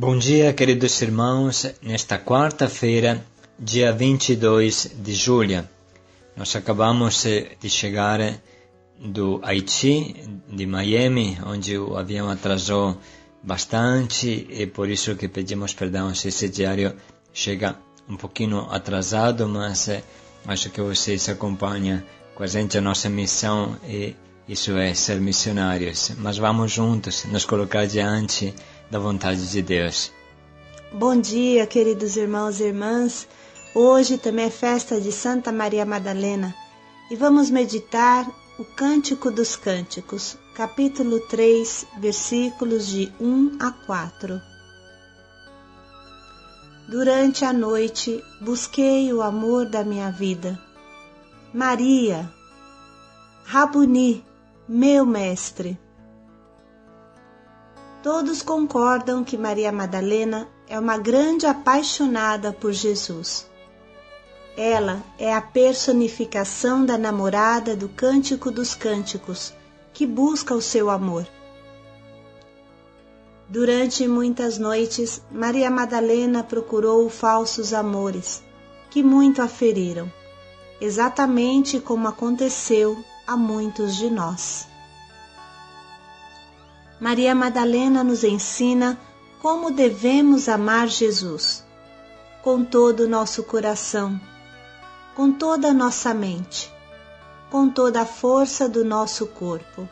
Bom dia, queridos irmãos. Nesta quarta-feira, dia 22 de julho, nós acabamos de chegar do Haiti, de Miami, onde o avião atrasou bastante e por isso que pedimos perdão se esse diário chega um pouquinho atrasado, mas acho que vocês acompanham com a gente a nossa missão e isso é ser missionários. Mas vamos juntos nos colocar diante da vontade de Deus. Bom dia, queridos irmãos e irmãs. Hoje também é festa de Santa Maria Madalena e vamos meditar o Cântico dos Cânticos, capítulo 3, versículos de 1 a 4. Durante a noite busquei o amor da minha vida. Maria, Rabuni, meu mestre. Todos concordam que Maria Madalena é uma grande apaixonada por Jesus. Ela é a personificação da namorada do Cântico dos Cânticos, que busca o seu amor. Durante muitas noites, Maria Madalena procurou falsos amores, que muito a feriram, exatamente como aconteceu a muitos de nós. Maria Madalena nos ensina como devemos amar Jesus, com todo o nosso coração, com toda a nossa mente, com toda a força do nosso corpo.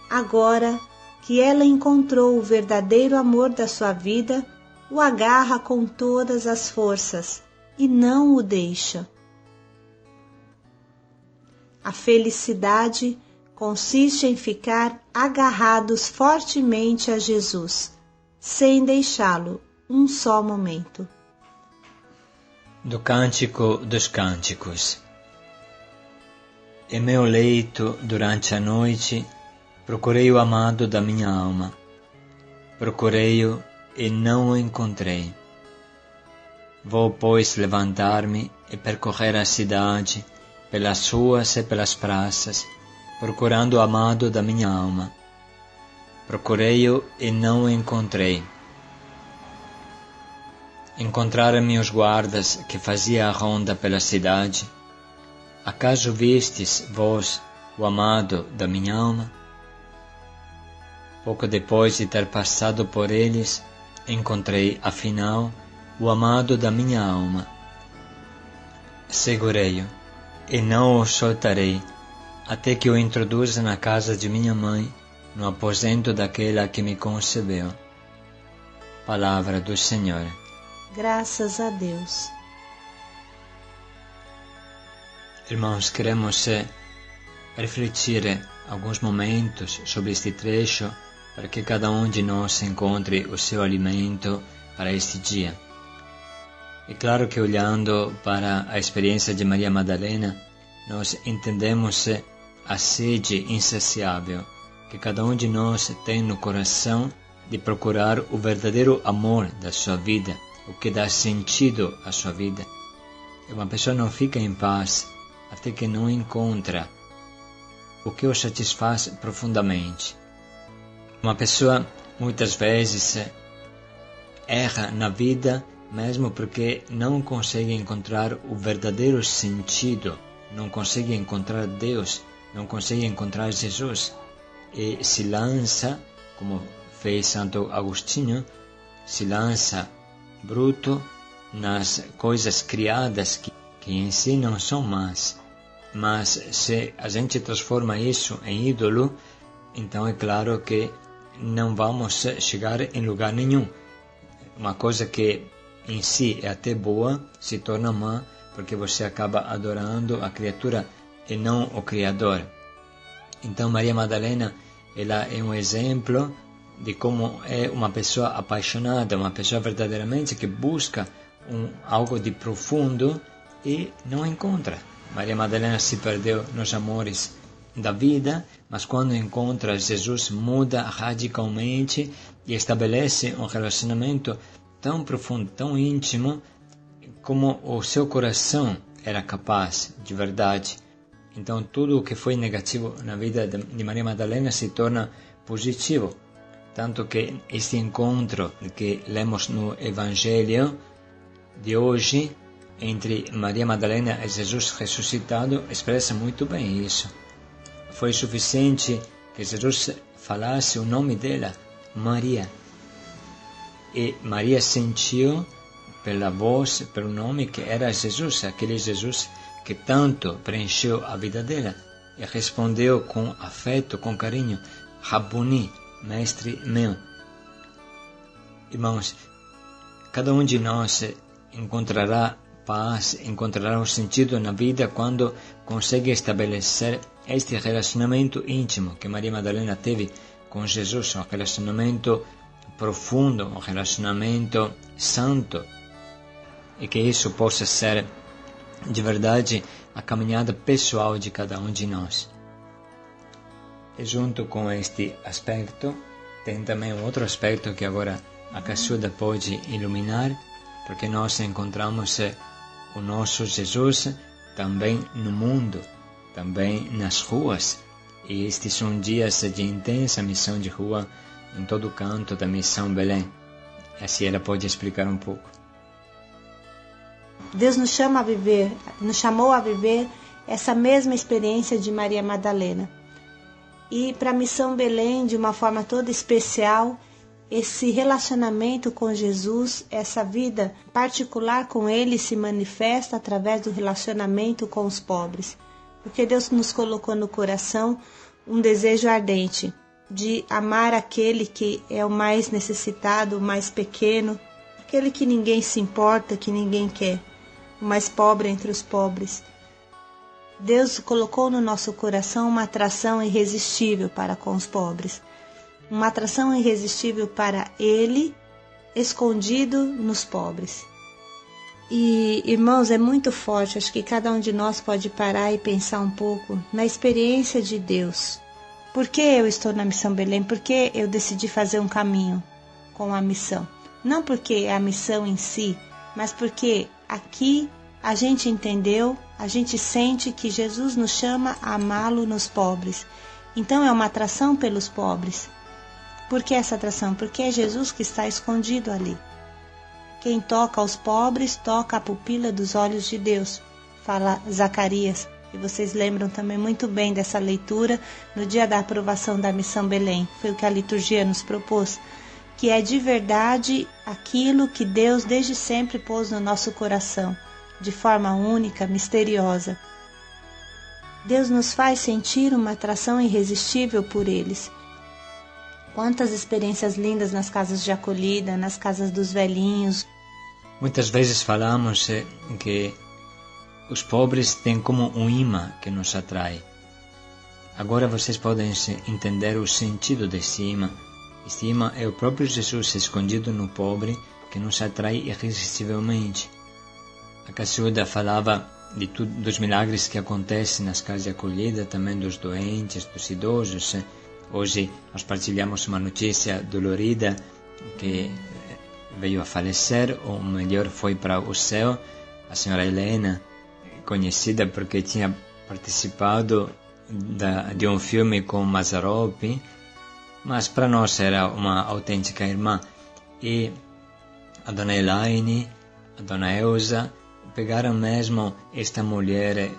Agora que ela encontrou o verdadeiro amor da sua vida, o agarra com todas as forças e não o deixa. A felicidade consiste em ficar agarrados fortemente a Jesus, sem deixá-lo um só momento. Do Cântico dos Cânticos. Em meu leito, durante a noite, procurei o amado da minha alma. Procurei-o e não o encontrei. Vou, pois, levantar-me e percorrer a cidade, pelas ruas e pelas praças, procurando o amado da minha alma. Procurei-o e não o encontrei. Encontraram-me os guardas que faziam a ronda pela cidade. Acaso vistes, vós, o amado da minha alma? Pouco depois de ter passado por eles, encontrei, afinal, o amado da minha alma. Segurei-o e não o soltarei, até que o introduza na casa de minha mãe, no aposento daquela que me concebeu. Palavra do Senhor. Graças a Deus. Irmãos, queremos refletir alguns momentos sobre este trecho para que cada um de nós encontre o seu alimento para este dia. É claro que olhando para a experiência de Maria Madalena, nós entendemos a sede insaciável que cada um de nós tem no coração de procurar o verdadeiro amor da sua vida, o que dá sentido à sua vida. E uma pessoa não fica em paz até que não encontra o que o satisfaz profundamente. Uma pessoa muitas vezes erra na vida mesmo porque não consegue encontrar o verdadeiro sentido, não consegue encontrar Deus, não consegue encontrar Jesus e se lança, como fez Santo Agostinho, se lança bruto nas coisas criadas que em si não são más, mas se a gente transforma isso em ídolo, então é claro que não vamos chegar em lugar nenhum. Uma coisa que em si é até boa se torna má porque você acaba adorando a criatura e não o Criador. Então Maria Madalena, ela é um exemplo de como é uma pessoa apaixonada, uma pessoa verdadeiramente que busca algo de profundo e não encontra. Maria Madalena se perdeu nos amores da vida, mas quando encontra Jesus muda radicalmente e estabelece um relacionamento tão profundo, tão íntimo, como o seu coração era capaz de verdade. Então tudo o que foi negativo na vida de Maria Madalena se torna positivo. tanto que este encontro que lemos no Evangelho de hoje entre Maria Madalena e Jesus ressuscitado expressa muito bem isso. Foi suficiente que Jesus falasse o nome dela, Maria. E Maria sentiu pela voz, pelo nome, que era Jesus, aquele Jesus que tanto preencheu a vida dela, e respondeu com afeto, com carinho, Rabuni, mestre meu. Irmãos, cada um de nós encontrará paz, encontrará um sentido na vida quando consegue estabelecer este relacionamento íntimo que Maria Madalena teve com Jesus, um relacionamento profundo, um relacionamento santo, e que isso possa ser de verdade a caminhada pessoal de cada um de nós. E junto com este aspecto, tem também um outro aspecto que agora a caçuda pode iluminar, porque nós encontramos o nosso Jesus também no mundo, também nas ruas. E estes são dias de intensa missão de rua em todo canto da Missão Belém. E assim ela pode explicar um pouco. Deus nos chama a viver, nos chamou a viver essa mesma experiência de Maria Madalena. E para a Missão Belém, de uma forma toda especial, esse relacionamento com Jesus, essa vida particular com Ele se manifesta através do relacionamento com os pobres. Porque Deus nos colocou no coração um desejo ardente de amar aquele que é o mais necessitado, o mais pequeno, aquele que ninguém se importa, que ninguém quer, o mais pobre entre os pobres. Deus colocou no nosso coração uma atração irresistível para com os pobres, uma atração irresistível para Ele, escondido nos pobres. E, irmãos, é muito forte, acho que cada um de nós pode parar e pensar um pouco na experiência de Deus. Por que eu estou na Missão Belém? Por que eu decidi fazer um caminho com a missão? Não porque é a missão em si, mas porque aqui a gente entendeu, a gente sente que Jesus nos chama a amá-lo nos pobres. Então é uma atração pelos pobres. Por que essa atração? Porque é Jesus que está escondido ali. Quem toca aos pobres, toca a pupila dos olhos de Deus, fala Zacarias. E vocês lembram também muito bem dessa leitura no dia da aprovação da Missão Belém. Foi o que a liturgia nos propôs, que é de verdade aquilo que Deus desde sempre pôs no nosso coração, de forma única, misteriosa. Deus nos faz sentir uma atração irresistível por eles. Quantas experiências lindas nas casas de acolhida, nas casas dos velhinhos. Muitas vezes falamos que os pobres têm como um imã que nos atrai. Agora vocês podem entender o sentido desse imã. Este imã é o próprio Jesus escondido no pobre que nos atrai irresistivelmente. A Cassiuda falava dos milagres que acontecem nas casas de acolhida, também dos doentes, dos idosos. Hoje nós partilhamos uma notícia dolorida que veio a falecer, ou melhor, foi para o céu, a senhora Helena, conhecida porque tinha participado de um filme com Mazzaropi, mas para nós era uma autêntica irmã. E a dona Elaine, a dona Elza, pegaram mesmo esta mulher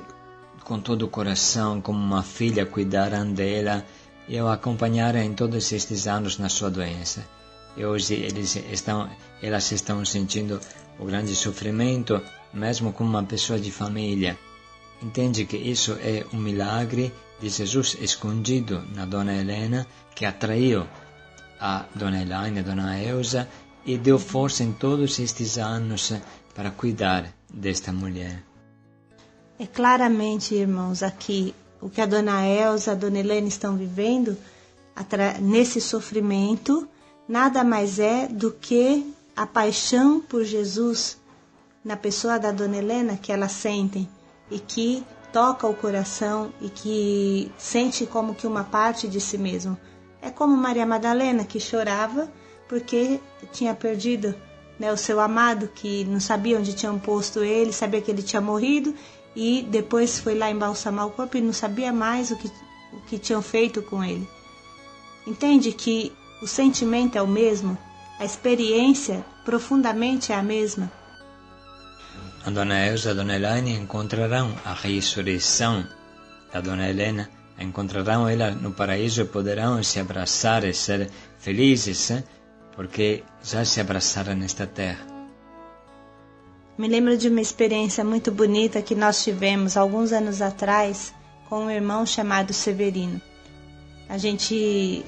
com todo o coração, como uma filha, cuidaram dela e a acompanharam em todos estes anos na sua doença. E hoje elas estão sentindo o grande sofrimento, mesmo como uma pessoa de família. Entende que isso é um milagre de Jesus escondido na dona Helena, que atraiu a dona Elaine, a dona Elza, e deu força em todos estes anos para cuidar desta mulher. É claramente, irmãos, aqui o que a dona Elza, a dona Helena estão vivendo nesse sofrimento, nada mais é do que a paixão por Jesus na pessoa da dona Helena que elas sentem e que toca o coração e que sente como que uma parte de si mesmo. É como Maria Madalena, que chorava porque tinha perdido, o seu amado, que não sabia onde tinham posto ele, sabia que ele tinha morrido e depois foi lá embalsamar o corpo e não sabia mais o que tinham feito com ele. Entende que O sentimento é o mesmo? A experiência profundamente é a mesma? A Dona Elsa e a Dona Elaine encontrarão a ressurreição da Dona Helena, encontrarão ela no paraíso e poderão se abraçar e ser felizes, porque já se abraçaram nesta terra. Me lembro de uma experiência muito bonita que nós tivemos alguns anos atrás com um irmão chamado Severino.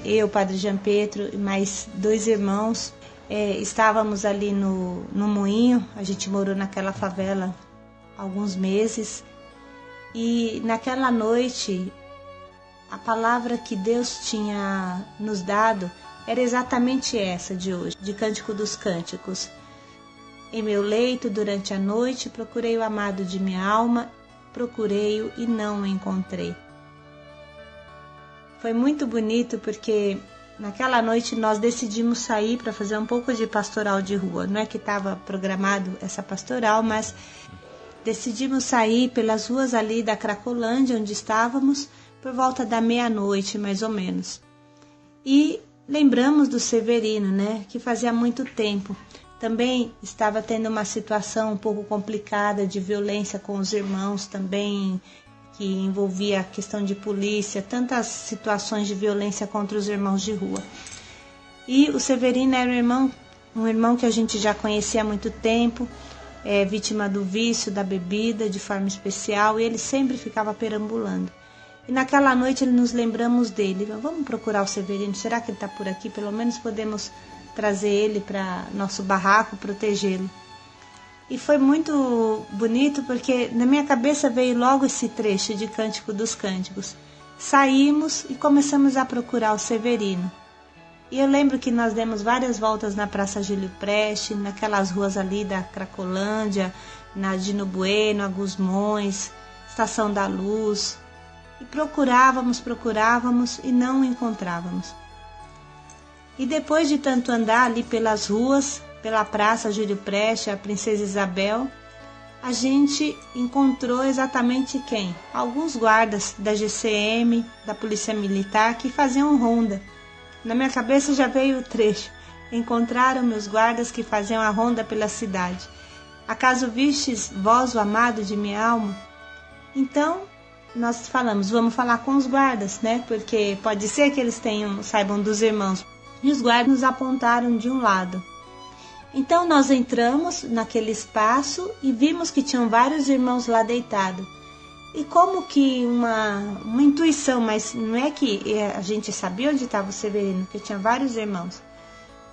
Eu, Padre Jean Pietro e mais 2 irmãos, estávamos ali no Moinho. A gente morou naquela favela alguns meses e naquela noite a palavra que Deus tinha nos dado era exatamente essa de hoje, de Cântico dos Cânticos. Em meu leito, durante a noite, procurei o amado de minha alma, procurei-o e não o encontrei. Foi muito bonito porque naquela noite nós decidimos sair para fazer um pouco de pastoral de rua. Não é que estava programado essa pastoral, mas decidimos sair pelas ruas ali da Cracolândia, onde estávamos, por volta da meia-noite, mais ou menos. E lembramos do Severino, né, que fazia muito tempo. Também estava tendo uma situação um pouco complicada de violência com os irmãos também, que envolvia a questão de polícia, tantas situações de violência contra os irmãos de rua. E o Severino era um irmão que a gente já conhecia há muito tempo, vítima do vício, da bebida, de forma especial, e ele sempre ficava perambulando. E naquela noite nos lembramos dele. Vamos procurar o Severino, será que ele está por aqui? Pelo menos podemos trazer ele para nosso barraco, protegê-lo. E foi muito bonito porque na minha cabeça veio logo esse trecho de Cântico dos Cânticos. Saímos e começamos a procurar o Severino. E eu lembro que nós demos várias voltas na Praça Júlio Preste, naquelas ruas ali da Cracolândia, na Dino Bueno, Agusmões, Estação da Luz. E procurávamos e não o encontrávamos. E depois de tanto andar ali pelas ruas, pela Praça Júlio Preste, a Princesa Isabel, a gente encontrou exatamente quem? Alguns guardas da GCM, da Polícia Militar, que faziam ronda. Na minha cabeça já veio o trecho. Encontraram meus guardas que faziam a ronda pela cidade. Acaso vistes vós o amado de minha alma? Então, nós falamos, vamos falar com os guardas, né? Porque pode ser que eles saibam dos irmãos. E os guardas nos apontaram de um lado. Então nós entramos naquele espaço e vimos que tinham vários irmãos lá deitados. E como que uma intuição, mas não é que a gente sabia onde estava o Severino, porque tinha vários irmãos.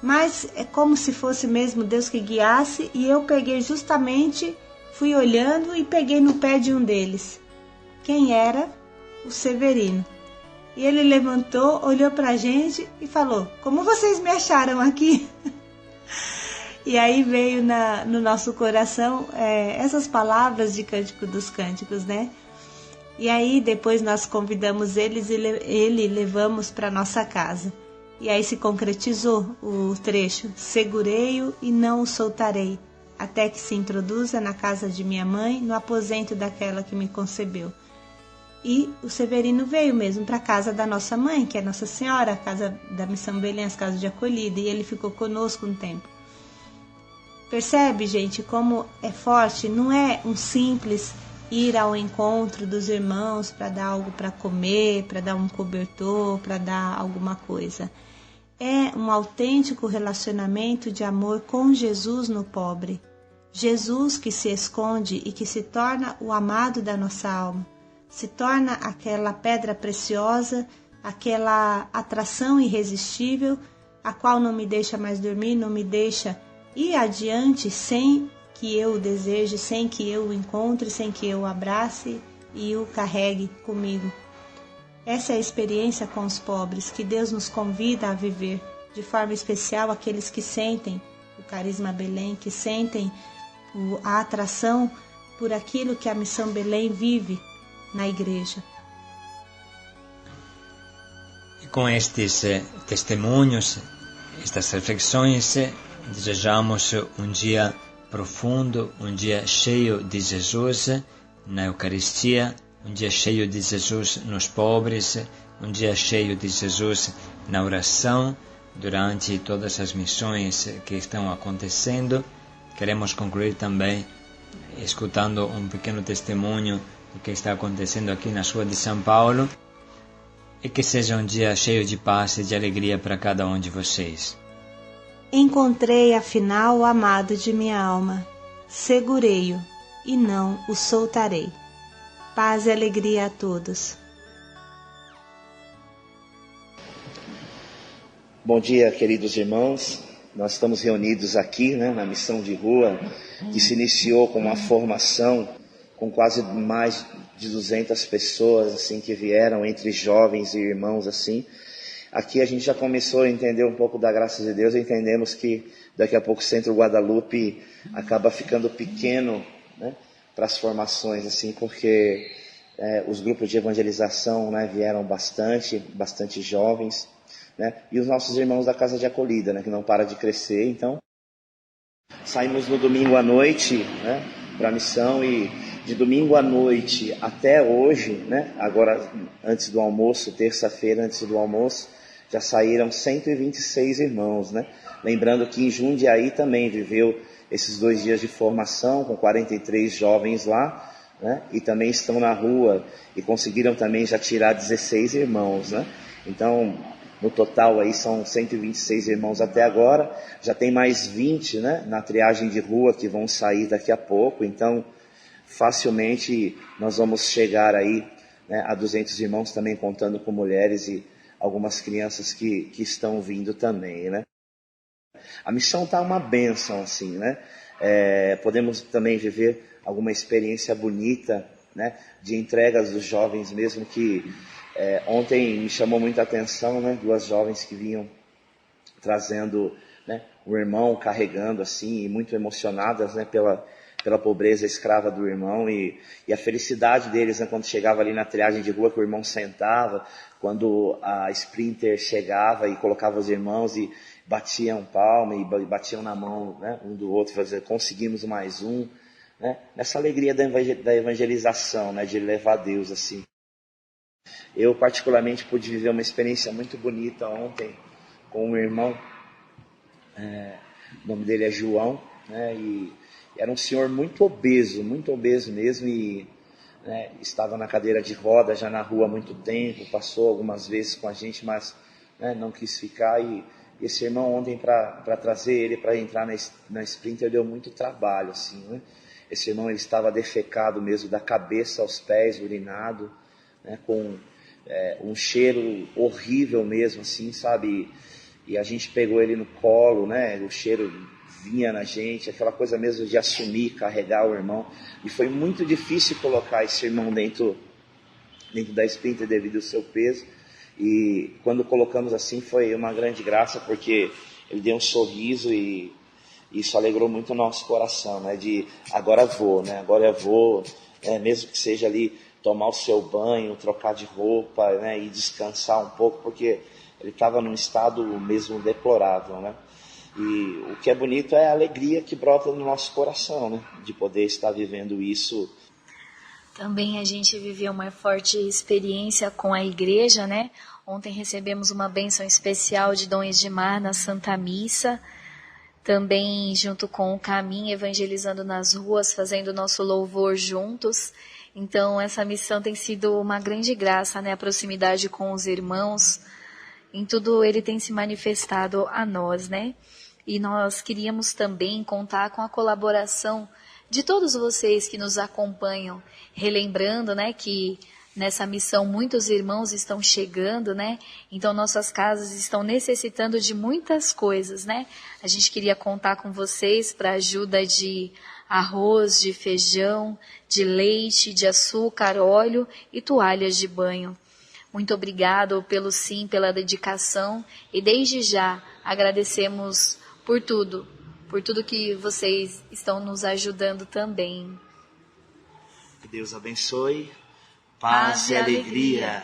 Mas é como se fosse mesmo Deus que guiasse, e eu peguei justamente, fui olhando e peguei no pé de um deles. Quem era? O Severino. E ele levantou, olhou para a gente e falou, como vocês me acharam aqui? E aí veio no nosso coração essas palavras de Cântico dos Cânticos, né? E aí depois nós convidamos eles e ele levamos para nossa casa. E aí se concretizou o trecho, segurei-o e não o soltarei, até que se introduza na casa de minha mãe, no aposento daquela que me concebeu. E o Severino veio mesmo para a casa da nossa mãe, que é Nossa Senhora, a casa da Missão Belém, as casas de acolhida, e ele ficou conosco um tempo. Percebe, gente, como é forte? Não é um simples ir ao encontro dos irmãos para dar algo para comer, para dar um cobertor, para dar alguma coisa. É um autêntico relacionamento de amor com Jesus no pobre. Jesus que se esconde e que se torna o amado da nossa alma. Se torna aquela pedra preciosa, aquela atração irresistível, a qual não me deixa mais dormir, não me deixa ir adiante sem que eu o deseje, sem que eu o encontre, sem que eu o abrace e o carregue comigo. Essa é a experiência com os pobres que Deus nos convida a viver, de forma especial aqueles que sentem o Carisma Belém, que sentem a atração por aquilo que a Missão Belém vive na igreja. E com estes testemunhos, estas reflexões, desejamos um dia profundo, um dia cheio de Jesus na Eucaristia, um dia cheio de Jesus nos pobres, um dia cheio de Jesus na oração, durante todas as missões que estão acontecendo. Queremos concluir também escutando um pequeno testemunho do que está acontecendo aqui na Rua de São Paulo, e que seja um dia cheio de paz e de alegria para cada um de vocês. Encontrei afinal o amado de minha alma, segurei-o e não o soltarei. Paz e alegria a todos. Bom dia, queridos irmãos. Nós estamos reunidos aqui, na missão de rua, que se iniciou com uma formação com quase mais de 200 pessoas, assim, que vieram entre jovens e irmãos, assim. Aqui a gente já começou a entender um pouco da graça de Deus, entendemos que daqui a pouco o Centro Guadalupe acaba ficando pequeno, para as formações, assim, porque os grupos de evangelização, vieram bastante jovens, e os nossos irmãos da Casa de Acolhida, que não para de crescer. Então, saímos no domingo à noite, para a missão, e de domingo à noite até hoje, agora antes do almoço, terça-feira antes do almoço, já saíram 126 irmãos, Lembrando que em Jundiaí também viveu esses 2 dias de formação, com 43 jovens lá, e também estão na rua, e conseguiram também já tirar 16 irmãos, Então, no total aí são 126 irmãos até agora, já tem mais 20, na triagem de rua que vão sair daqui a pouco, então facilmente nós vamos chegar aí, a 200 irmãos, também contando com mulheres e algumas crianças que estão vindo também, A missão está uma bênção, assim, podemos também viver alguma experiência bonita, de entregas dos jovens mesmo, que ontem me chamou muita atenção, 2 jovens que vinham trazendo, o irmão carregando, assim, e muito emocionadas, pela pobreza escrava do irmão, e a felicidade deles, quando chegava ali na triagem de rua, que o irmão sentava, quando a Sprinter chegava e colocava os irmãos e batiam palma e batiam na mão, um do outro, fazendo, conseguimos mais um, nessa alegria da evangelização, de levar Deus, assim. Eu particularmente pude viver uma experiência muito bonita ontem com um irmão, o nome dele é João, e era um senhor muito obeso mesmo, e estava na cadeira de roda já na rua há muito tempo, passou algumas vezes com a gente, mas não quis ficar, e esse irmão ontem, para trazer ele para entrar na Sprinter, deu muito trabalho, assim, Esse irmão, ele estava defecado mesmo, da cabeça aos pés, urinado, com um cheiro horrível mesmo, assim, sabe? E a gente pegou ele no colo, o cheiro vinha na gente, aquela coisa mesmo de assumir, carregar o irmão. E foi muito difícil colocar esse irmão dentro da Sprinter devido ao seu peso. E quando colocamos assim, foi uma grande graça, porque ele deu um sorriso e isso alegrou muito o nosso coração, de agora eu vou, mesmo que seja ali tomar o seu banho, trocar de roupa, e descansar um pouco, porque ele estava num estado mesmo deplorável, E o que é bonito é a alegria que brota no nosso coração, de poder estar vivendo isso. Também a gente viveu uma forte experiência com a igreja, Ontem recebemos uma bênção especial de Dom Edmar na Santa Missa, também junto com o Caminho, evangelizando nas ruas, fazendo nosso louvor juntos. Então, essa missão tem sido uma grande graça, a proximidade com os irmãos, em tudo ele tem se manifestado a nós, E nós queríamos também contar com a colaboração de todos vocês que nos acompanham, relembrando, que nessa missão muitos irmãos estão chegando, Então nossas casas estão necessitando de muitas coisas, A gente queria contar com vocês para ajuda de arroz, de feijão, de leite, de açúcar, óleo e toalhas de banho. Muito obrigado pelo sim, pela dedicação, e desde já agradecemos por tudo que vocês estão nos ajudando também. Que Deus abençoe. Paz e alegria.